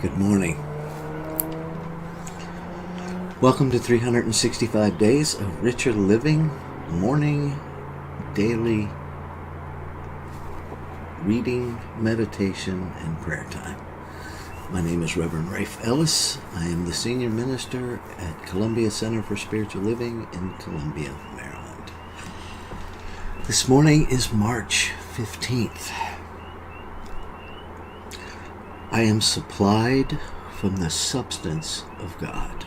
Good morning. Welcome to 365 Days of Richer Living, morning, daily reading, meditation, and prayer time. My name is Reverend Rafe Ellis. I am the Senior Minister at Columbia Center for Spiritual Living in Columbia, Maryland. This morning is March 15th. I am supplied from the substance of God.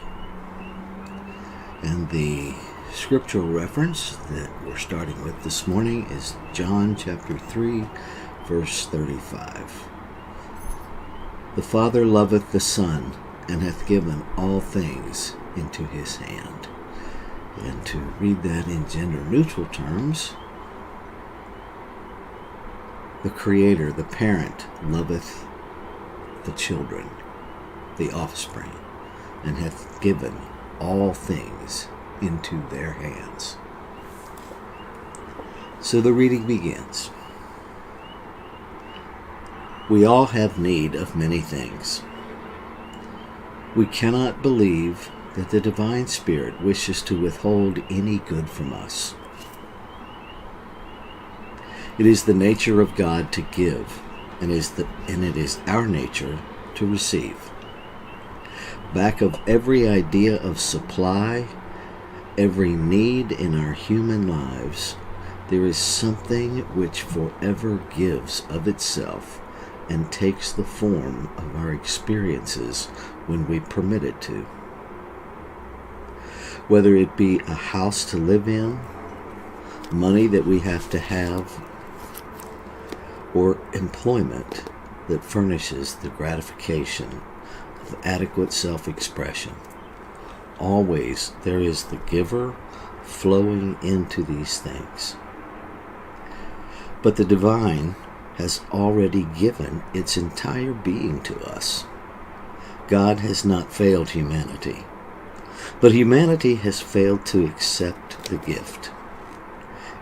And the scriptural reference that we're starting with this morning is John chapter 3, verse 35. The Father loveth the Son, and hath given all things into his hand. And to read that in gender-neutral terms, the Creator, the parent, loveth the children, the offspring, and hath given all things into their hands. So the reading begins. We all have need of many things. We cannot believe that the Divine Spirit wishes to withhold any good from us. It is the nature of God to give, and it is our nature to receive. Back of every idea of supply, every need in our human lives, there is something which forever gives of itself and takes the form of our experiences when we permit it to. Whether it be a house to live in, money that we have to have, or employment that furnishes the gratification of adequate self-expression. Always there is the giver flowing into these things. But the divine has already given its entire being to us. God has not failed humanity, but humanity has failed to accept the gift.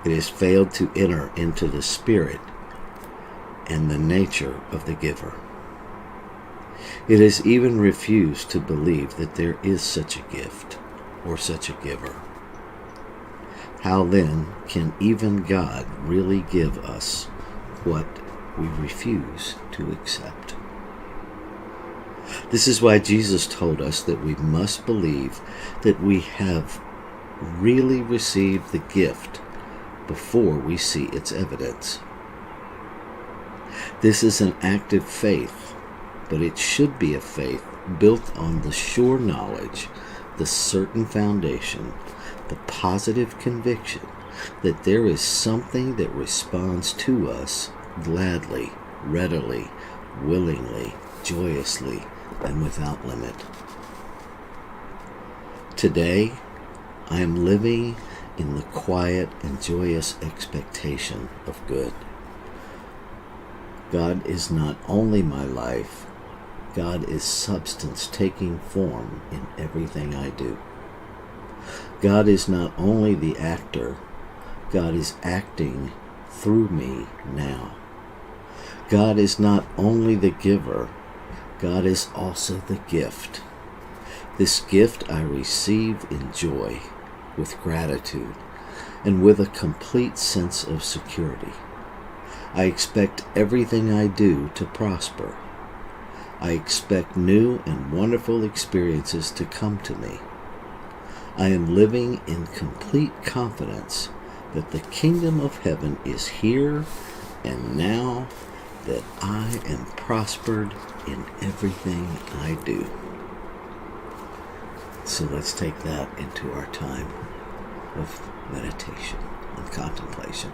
It has failed to enter into the spirit and the nature of the giver. It has even refused to believe that there is such a gift or such a giver. How then can even God really give us what we refuse to accept? This is why Jesus told us that we must believe that we have really received the gift before we see its evidence. This is an active faith, but it should be a faith built on the sure knowledge, the certain foundation, the positive conviction that there is something that responds to us gladly, readily, willingly, joyously, and without limit. Today, I am living in the quiet and joyous expectation of good. God is not only my life, God is substance taking form in everything I do. God is not only the actor, God is acting through me now. God is not only the giver, God is also the gift. This gift I receive in joy, with gratitude, and with a complete sense of security. I expect everything I do to prosper. I expect new and wonderful experiences to come to me. I am living in complete confidence that the kingdom of heaven is here and now, that I am prospered in everything I do. So let's take that into our time of meditation and contemplation.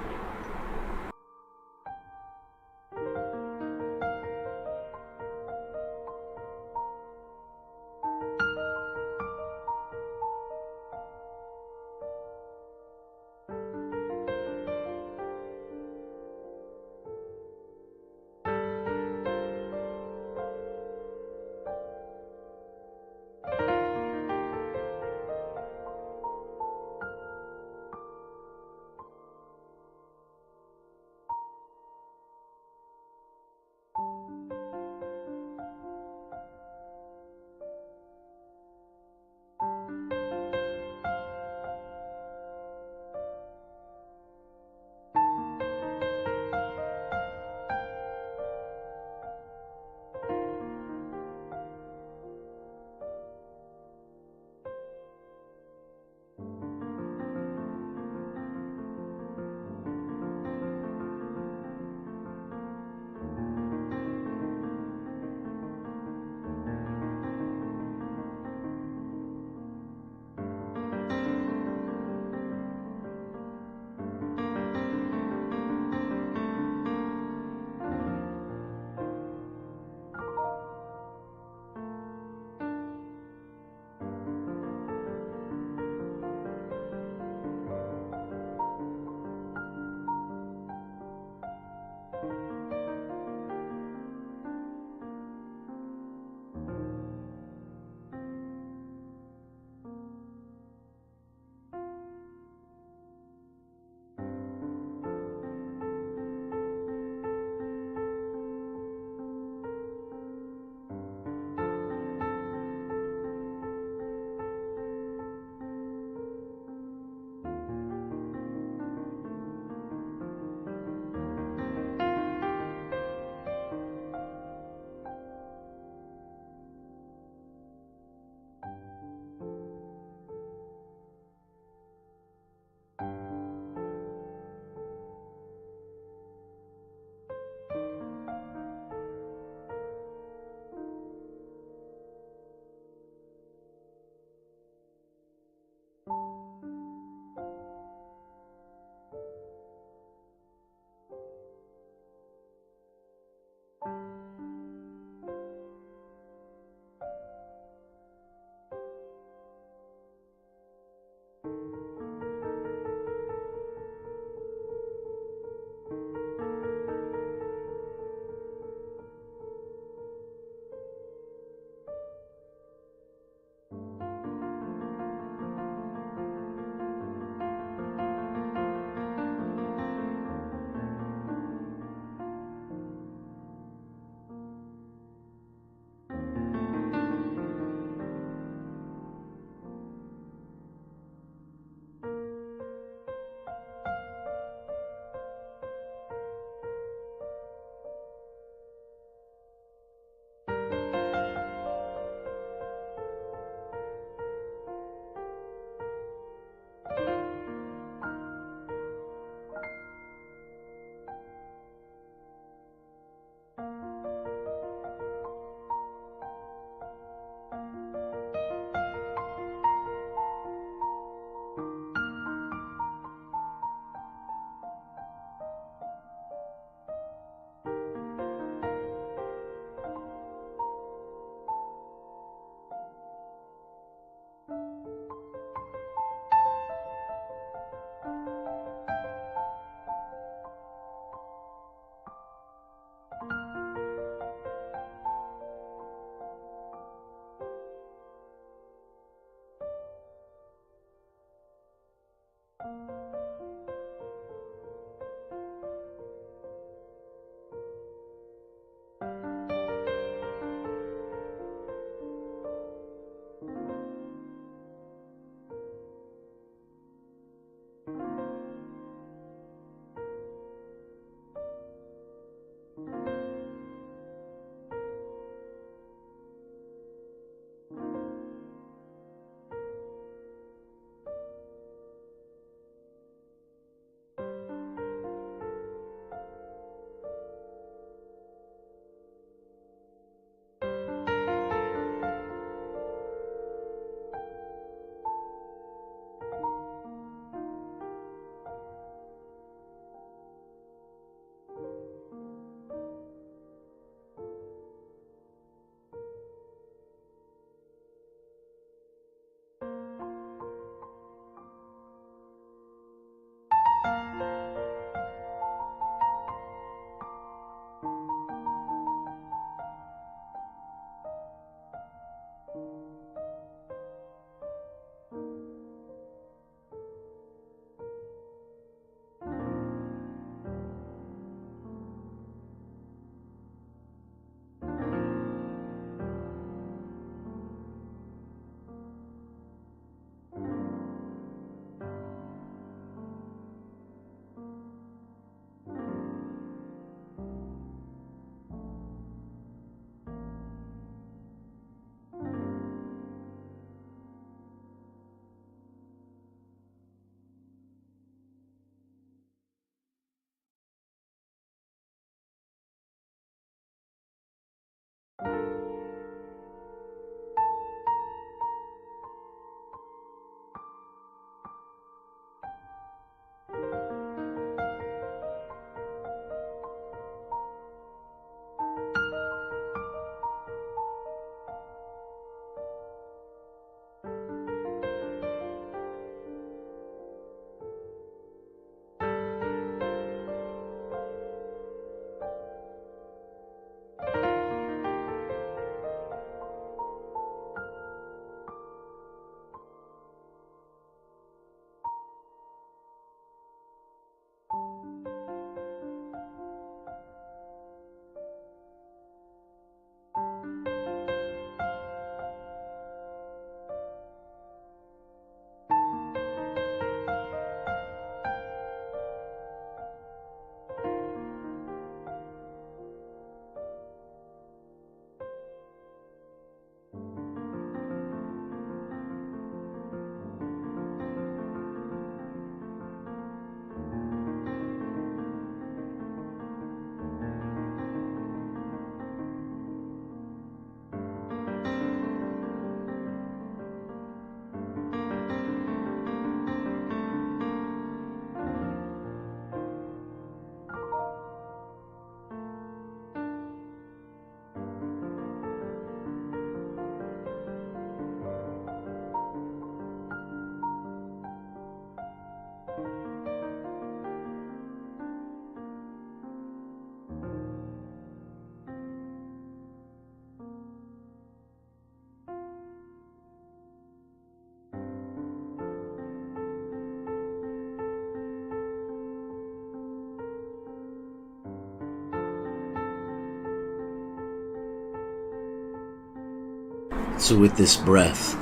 So with this breath,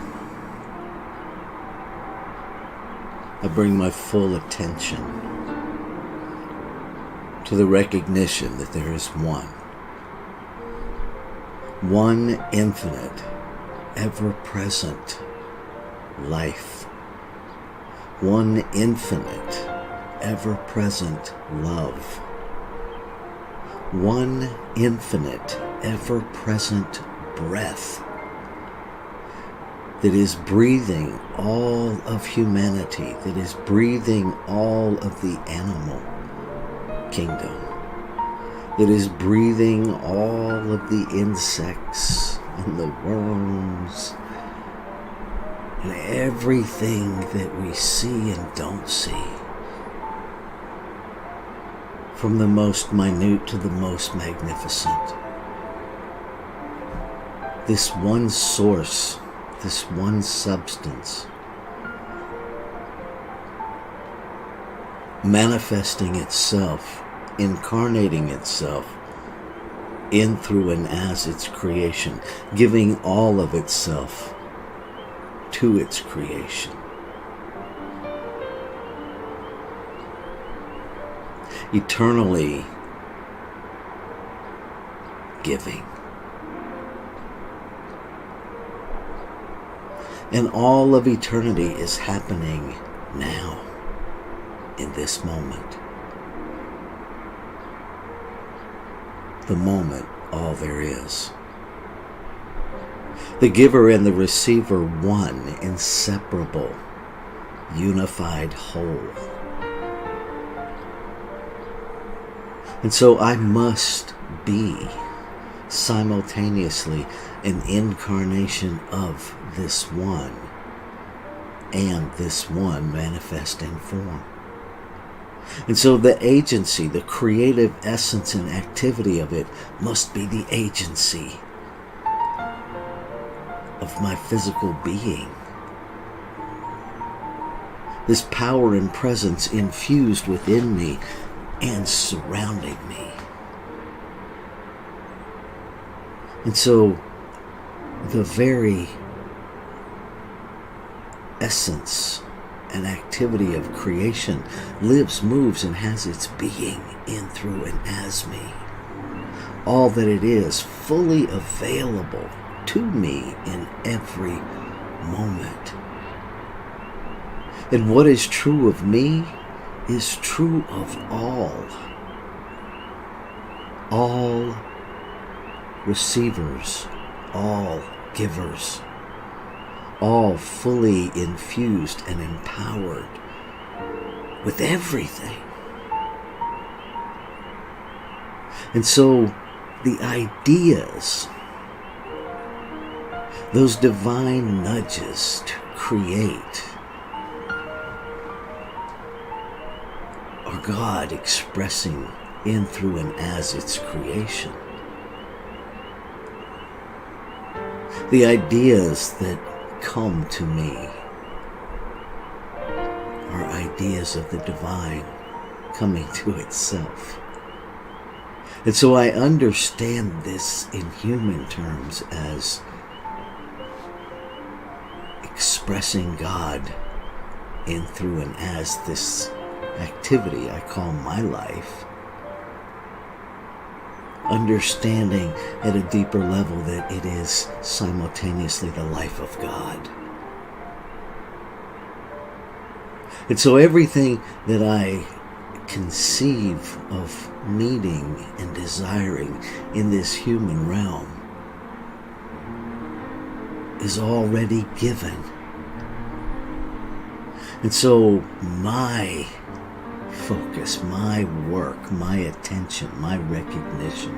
I bring my full attention to the recognition that there is one infinite, ever-present life, one infinite, ever-present love, one infinite, ever-present breath that is breathing all of humanity, that is breathing all of the animal kingdom, that is breathing all of the insects and the worms and everything that we see and don't see, from the most minute to the most magnificent. This one source, this one substance, manifesting itself, incarnating itself in, through, and as its creation, giving all of itself to its creation. Eternally giving. And all of eternity is happening now, in this moment. The moment, all there is. The giver and the receiver, one, inseparable, unified whole. And so I must be simultaneously an incarnation of this one, and this one manifesting form. And so the agency, the creative essence and activity of it must be the agency of my physical being. This power and presence infused within me and surrounding me. And so the very essence and activity of creation lives, moves, and has its being in, through, and as me. All that it is fully available to me in every moment. And what is true of me is true of all. All receivers, all givers, all fully infused and empowered with everything. And so the ideas, those divine nudges to create, are God expressing in, through, and as its creation. The ideas that come to me are ideas of the divine coming to itself. And so I understand this in human terms as expressing God in, through, and as this activity I call my life. Understanding at a deeper level that it is simultaneously the life of God. And so everything that I conceive of needing and desiring in this human realm is already given. And so my focus, my work, my attention, my recognition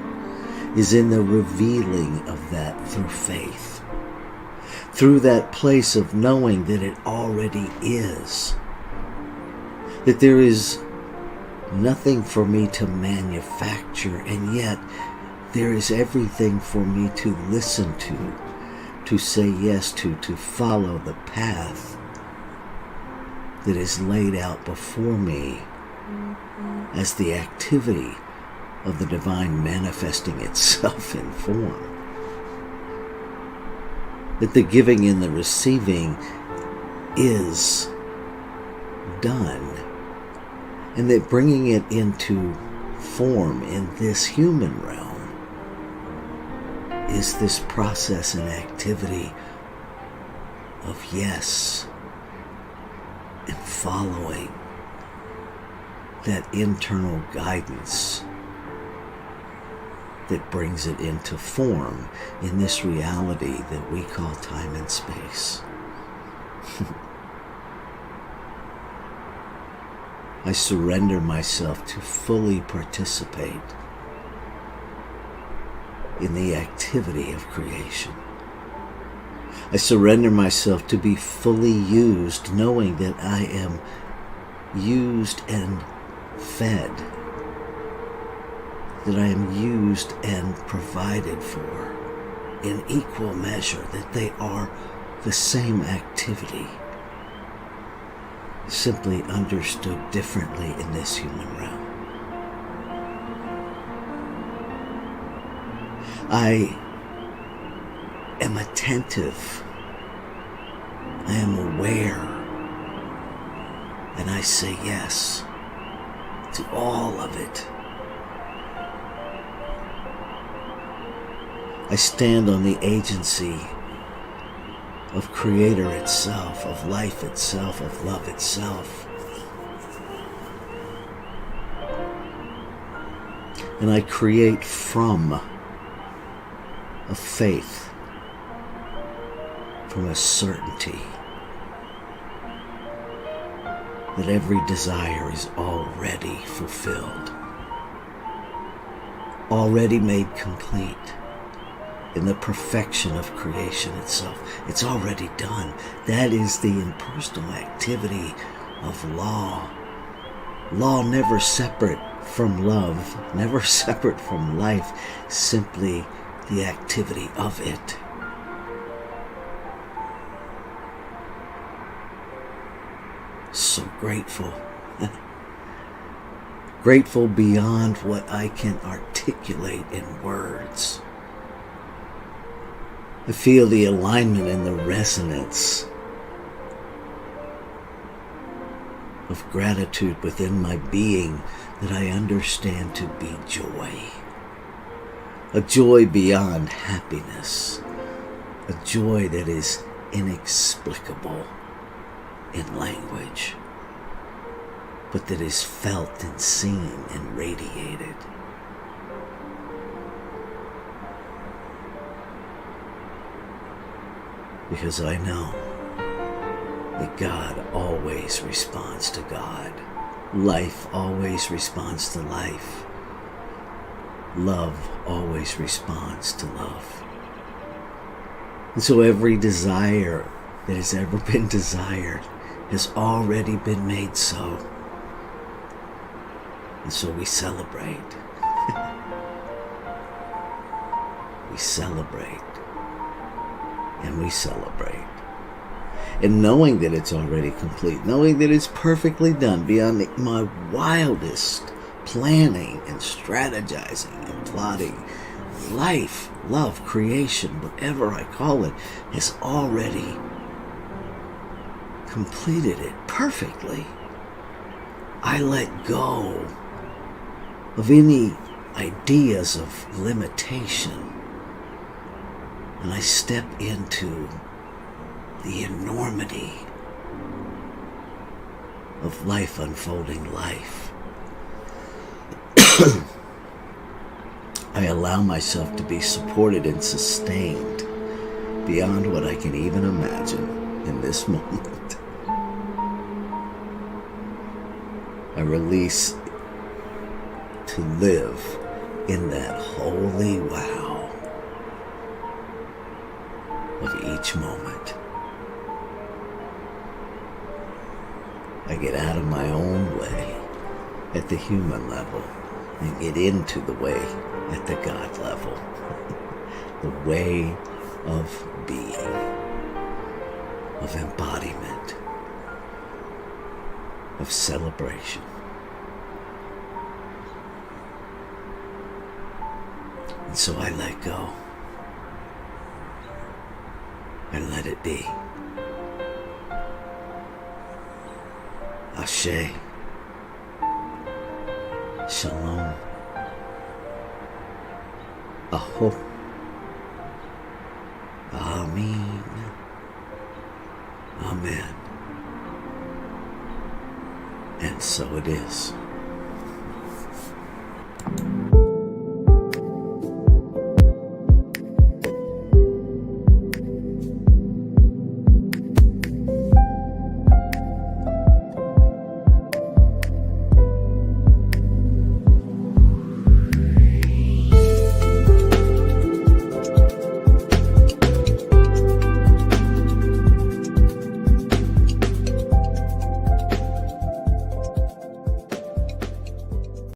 is in the revealing of that through faith. Through that place of knowing that it already is. That there is nothing for me to manufacture, and yet there is everything for me to listen to say yes to follow the path that is laid out before me as the activity of the divine manifesting itself in form. that the giving and the receiving is done, and that bringing it into form in this human realm is this process and activity of yes, and following that internal guidance that brings it into form in this reality that we call time and space. I surrender myself to fully participate in the activity of creation. I surrender myself to be fully used, knowing that I am used and fed, that I am used and provided for in equal measure, that they are the same activity, simply understood differently in this human realm. I am attentive, I am aware, and I say yes to all of it. I stand on the agency of Creator itself, of life itself, of love itself. And I create from a faith, from a certainty that every desire is already fulfilled, already made complete in the perfection of creation itself. It's already done. That is the impersonal activity of law. Law never separate from love, never separate from life, simply the activity of it. So grateful. Grateful beyond what I can articulate in words. I feel the alignment and the resonance of gratitude within my being that I understand to be joy. A joy beyond happiness. A joy that is inexplicable in language, but that is felt and seen and radiated. Because I know that God always responds to God. Life always responds to life. Love always responds to love. And so every desire that has ever been desired has already been made so. And so we celebrate. We celebrate. And we celebrate. And knowing that it's already complete, knowing that it's perfectly done beyond my wildest planning and strategizing and plotting, life, love, creation, whatever I call it, has already completed it perfectly. I let go of any ideas of limitation, and I step into the enormity of life unfolding life. I allow myself to be supported and sustained beyond what I can even imagine in this moment. I release to live in that holy wow of each moment. I get out of my own way at the human level and get into the way at the God level. The way of being, of embodiment, of celebration. And so I let go. and let it be. Ashe. Shalom. Aho. Amen. Amen. And so it is.